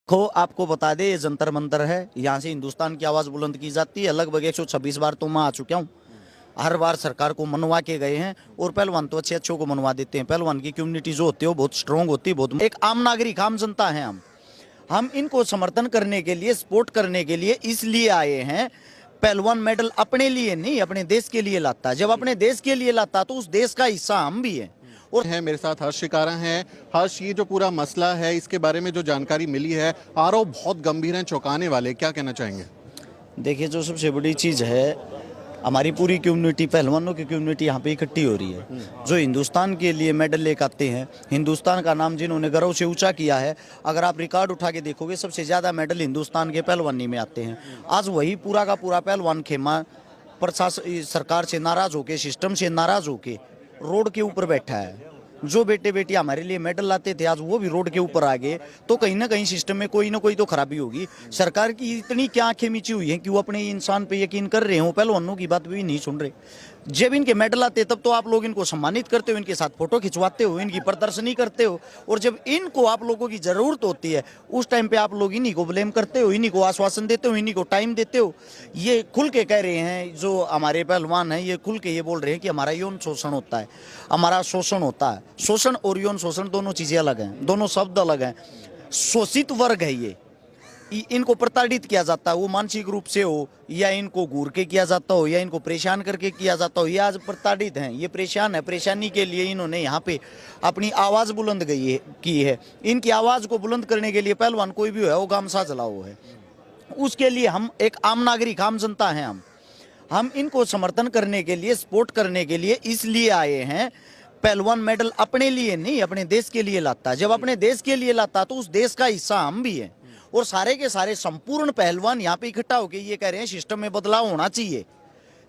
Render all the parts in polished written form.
खो आपको बता दे, ये जंतर मंतर है, यहाँ से हिंदुस्तान की आवाज़ बुलंद की जाती है। लगभग 126 बार तो मैं आ चुका हूँ। हर बार सरकार को मनवा के गए हैं और पहलवान तो अच्छे अच्छों को मनवा देते हैं। पहलवान की कम्युनिटी जो होती है वो बहुत स्ट्रांग होती है, बहुत एक आम नागरिक, आम जनता है। हम इनको समर्थन करने के लिए, सपोर्ट करने के लिए इसलिए आए हैं। पहलवान मेडल अपने लिए नहीं, अपने देश के लिए लाता है। जब अपने देश के लिए लाता तो उस देश का हिस्सा हम भी है। और है मेरे साथ हर्ष शिकारा हैं। हर्ष, ये जो पूरा मसला है इसके बारे में जो जानकारी मिली है, आरोप बहुत गंभीर हैं, चौंकाने वाले, क्या कहना चाहेंगे? देखिए, जो सबसे बड़ी चीज़ है, हमारी पूरी कम्युनिटी, पहलवानों की कम्युनिटी यहाँ पे इकट्ठी हो रही है, जो हिंदुस्तान के लिए मेडल लेकर आते हैं। हिंदुस्तान का नाम जिन्होंने गर्व से ऊंचा किया है, अगर आप रिकॉर्ड उठा के देखोगे, सबसे ज़्यादा मेडल हिंदुस्तान के पहलवानी में आते हैं। आज वही पूरा का पूरा पहलवान खेमा प्रशासन, सरकार से नाराज़ होके, सिस्टम से नाराज़ होके रोड के ऊपर बैठा है। जो बेटे बेटी हमारे लिए मेडल लाते थे, आज वो भी रोड के ऊपर आ गए। तो कहीं ना कहीं सिस्टम में कोई ना कोई तो खराबी होगी। सरकार की इतनी क्या आंखें मीची हुई हैं कि वो अपने इंसान पे यकीन कर रहे हो, पहलवानों की बात भी नहीं सुन रहे। जब इनके मेडल आते तब तो आप लोग इनको सम्मानित करते हो, इनके साथ फोटो खिंचवाते हो, इनकी प्रदर्शनी करते हो। और जब इनको आप लोगों की जरूरत होती है, उस टाइम पे आप लोग इन्हीं को ब्लेम करते हो, इन्हीं को आश्वासन देते हो, इन्हीं को टाइम देते हो। ये खुल के कह रहे हैं, जो हमारे पहलवान हैं, ये खुल के ये बोल रहे हैं कि हमारा यौन शोषण होता है, हमारा शोषण होता है। शोषण और यौन शोषण दोनों चीजें अलग हैं, दोनों शब्द अलग हैं। शोषित वर्ग है ये, इनको प्रताड़ित किया जाता है, वो मानसिक रूप से हो, या इनको घूर के किया जाता हो, या इनको परेशान करके किया जाता हो। ये आज प्रताड़ित हैं, ये परेशान है। परेशानी के लिए इन्होंने यहाँ पे अपनी आवाज़ बुलंद की है। इनकी आवाज़ को बुलंद करने के लिए पहलवान कोई भी है, वो गामसा जलाओ है, उसके लिए हम एक आम नागरिक, आम जनता हैं। हम इनको समर्थन करने के लिए, सपोर्ट करने के लिए इसलिए आए हैं। पहलवान मेडल अपने लिए नहीं, अपने देश के लिए लाता है। जब अपने देश के लिए लाता तो उस देश का हिस्सा हम भी है। और सारे के सारे संपूर्ण पहलवान यहाँ पे इकट्ठा होकर ये कह रहे हैं सिस्टम में बदलाव होना चाहिए।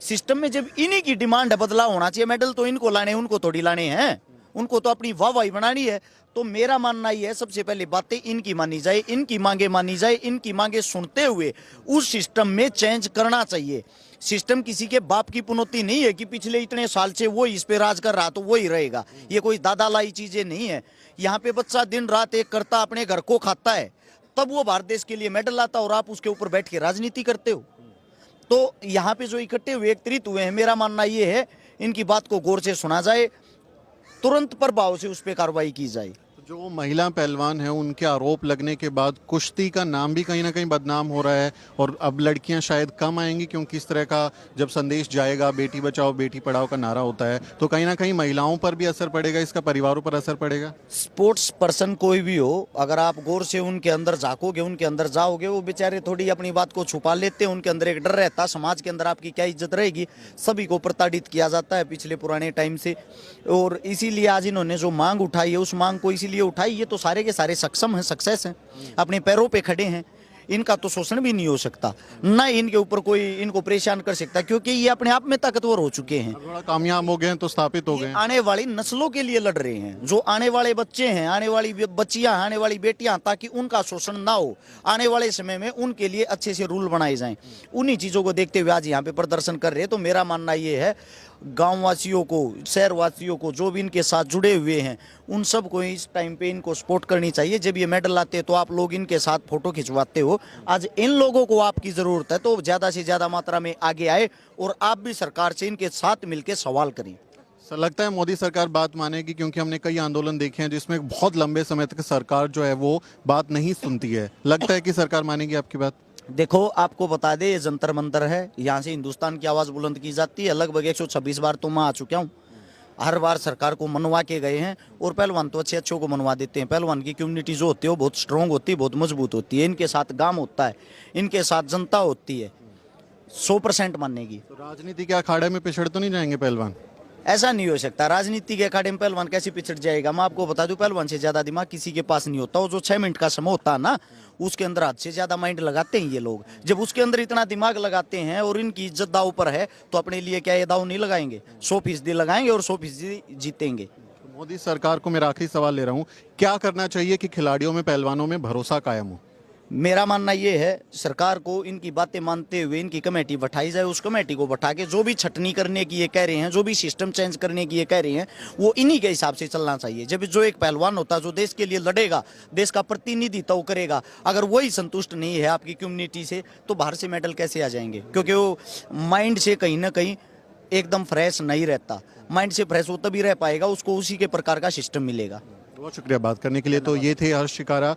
सिस्टम में जब इन्हीं की डिमांड है, बदलाव होना चाहिए, मेडल तो इनको लाने, उनको थोड़ी लाने हैं, उनको तो अपनी वाहवाही बनानी है। तो मेरा मानना ये है, सबसे पहले बातें इनकी मानी जाए, इनकी मांगे मानी जाए, इनकी मांगे सुनते हुए उस सिस्टम में चेंज करना चाहिए। सिस्टम किसी के बाप की पुनौती नहीं है कि पिछले इतने साल से वो इस पे राज कर रहा तो वो ही रहेगा। ये कोई दादा लाई चीजें नहीं है। यहाँ पे बच्चा दिन रात एक करता, अपने घर को खाता है, तब वो भारत देश के लिए मेडल लाता और आप उसके ऊपर बैठ के राजनीति करते हो। तो यहाँ पे जो इकट्ठे हुए, एकत्रित हुए हैं, मेरा मानना ये है, इनकी बात को गौर से सुना जाए, तुरंत प्रभाव से उस पर कार्रवाई की जाए। जो महिला पहलवान हैं उनके आरोप लगने के बाद कुश्ती का नाम भी कहीं ना कहीं बदनाम हो रहा है, और अब लड़कियां शायद कम आएंगी, क्योंकि इस तरह का जब संदेश जाएगा, बेटी बचाओ बेटी पढ़ाओ का नारा होता है, तो कहीं ना कहीं महिलाओं पर भी असर पड़ेगा, इसका परिवारों पर असर पड़ेगा। स्पोर्ट्स पर्सन कोई भी हो, अगर आप गौर से उनके अंदर झांकोगे, उनके अंदर जाओगे, वो बेचारे थोड़ी अपनी बात को छुपा लेते हैं। उनके अंदर एक डर रहता, समाज के अंदर आपकी क्या इज्जत रहेगी। सभी को प्रताड़ित किया जाता है पिछले पुराने टाइम से, और इसीलिए आज इन्होंने जो मांग उठाई है, उस मांग को इसीलिए उठाई, ये तो सारे के सारे सक्षम हैं, सक्सेस हैं, अपने पैरों पे खड़े हैं। इनका तो शोषण भी नहीं हो सकता, ना इनके ऊपर कोई इनको परेशान कर सकता, क्योंकि ये अपने आप में ताकतवर हो चुके हैं। थोड़ा कामयाब हो गए हैं तो स्थापित हो गए हैं। आने वाली नस्लों के लिए लड़ रहे हैं, जो आने वाले बच्चे हैं, आने वाली बच्चियां, आने वाली बेटियां, ताकि उनका शोषण ना हो। आने वाले समय में उनके लिए अच्छे से रूल बनाए जाएं। उन्हीं चीज़ों को देखते हुए आज यहाँ पे प्रदर्शन कर रहे हैं। तो मेरा मानना ये है, गाँव वासियों को, शहर वासियों को, जो भी इनके साथ जुड़े हुए हैं, उन सब को इस टाइम पे इनको सपोर्ट करनी चाहिए। जब ये मेडल लाते हैं तो आप लोग इनके साथ फोटो खिंचवाते हो। आज इन लोगों को आपकी ज़रूरत है, तो ज़्यादा से ज़्यादा मात्रा में आगे आए और आप भी सरकार से इनके साथ मिलकर सवाल करें। सर, लगता है मोदी सरकार बात मानेगी? क्योंकि हमने कई आंदोलन देखे हैं जिसमें बहुत लंबे समय तक सरकार जो है वो बात नहीं सुनती है। लगता है कि सरकार मानेगी आपकी बात? देखो, आपको बता दे, ये जंतर मंतर है, यहाँ से हिंदुस्तान की आवाज़ बुलंद की जाती है। लगभग 126 बार तो मैं आ चुका हूँ। हर बार सरकार को मनवा के गए हैं और पहलवान तो अच्छे अच्छों को मनवा देते हैं। पहलवान की कम्युनिटी जो होती है वो बहुत स्ट्रांग होती है, बहुत मजबूत होती है। इनके साथ गांव होता है, इनके साथ जनता होती है, 100% मानेगी। तो राजनीति के अखाड़े में पिछड़ तो नहीं जाएंगे पहलवान? ऐसा नहीं हो सकता। राजनीति के अखाड़े में पहलवान कैसे पिछड़ जाएगा? मैं आपको बता दूं, पहलवान से ज्यादा दिमाग किसी के पास नहीं होता। वो जो 6 मिनट का समय होता है ना, उसके अंदर हद से ज्यादा माइंड लगाते हैं ये लोग। जब उसके अंदर इतना दिमाग लगाते हैं और इनकी इज्जत दाव पर है, तो अपने लिए क्या ये दाव नहीं लगाएंगे? 100% लगाएंगे और 100% जीतेंगे। मोदी सरकार को मेरा आखिरी सवाल ले रहा हूँ, क्या करना चाहिए कि खिलाड़ियों में, पहलवानों में भरोसा कायम हो? मेरा मानना ये है सरकार को इनकी बातें मानते हुए इनकी कमेटी बैठाई जाए, उस कमेटी को बैठा के जो भी छटनी करने की ये कह रहे हैं, जो भी सिस्टम चेंज करने की ये कह रहे हैं, वो इन्हीं के हिसाब से चलना चाहिए। जब जो एक पहलवान होता है जो देश के लिए लड़ेगा, देश का प्रतिनिधित्व करेगा, अगर वही संतुष्ट नहीं है आपकी कम्युनिटी से, तो बाहर से मेडल कैसे आ जाएंगे? क्योंकि वो माइंड से कहीं ना कहीं एकदम फ्रेश नहीं रहता। माइंड से फ्रेश वो तभी रह पाएगा, उसको उसी के प्रकार का सिस्टम मिलेगा। बहुत शुक्रिया बात करने के लिए। तो ये थे हर्ष शिकारा।